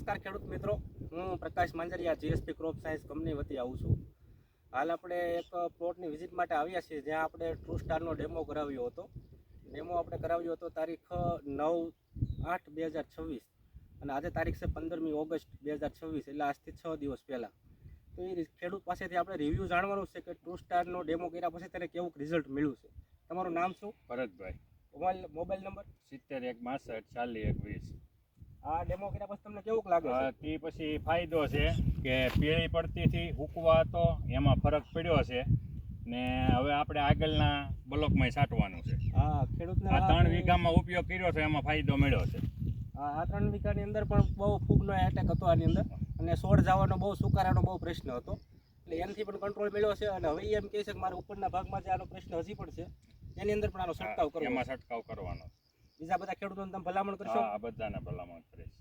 નમસ્કાર ખેડૂત મિત્રો, હું પ્રકાશ માંજરિયા જીએસપી ક્રોપ સાયન્સ કંપની વતી આવું છું. હાલ આપણે એક પ્લોટની વિઝિટ માટે આવ્યા છીએ, જ્યાં આપણે ટ્રુ સ્ટારનો ડેમો કરાવ્યો હતો. ડેમો આપણે કરાવ્યો હતો તારીખ 9/8/2026 અને આજે તારીખ છે 15મી ઓગસ્ટ 2026, એટલે આજથી 6 દિવસ પહેલાં. તો એ ખેડૂત પાસેથી આપણે રિવ્યૂ જાણવાનું છે કે ટ્રુ સ્ટારનો ડેમો કર્યા પછી તેને કેવું રિઝલ્ટ મળ્યું છે. તમારું નામ શું? ભરતભાઈ. મોબાઈલ નંબર 7162 આ ડેમો કર્યા પછી તમને કેવું લાગે છે? તે પછી ફાયદો છે કે પીળી પડતીથી હુકવા હતો એમાં ફરક પડ્યો છે ને હવે આપણે આગળના બ્લોકમાં છાંટવાનું છે. હા, ખેડૂતને આ 3 વીઘામાં ઉપયોગ કર્યો છે, એમાં ફાયદો મળ્યો છે. આ 3 વીઘાની અંદર પણ બહુ ફૂગનો એટેક હતો આની અંદર, અને છોડ જવાનો બહુ સુકારાનો બહુ પ્રશ્ન હતો, એટલે એનાથી પણ કંટ્રોલ મળ્યો છે. અને હવે એમ કહે છે કે મારા ઉપરના ભાગમાં જે આનો પ્રશ્ન હજી પણ છે એની અંદર પણ આનો છંટકાવ કરવો, એમાં છંટકાવ કરવાનો. બીજા બધા ખેડૂતોને તમે ભલામણ કરશો? હા, બધાને ભલામણ કરીશ.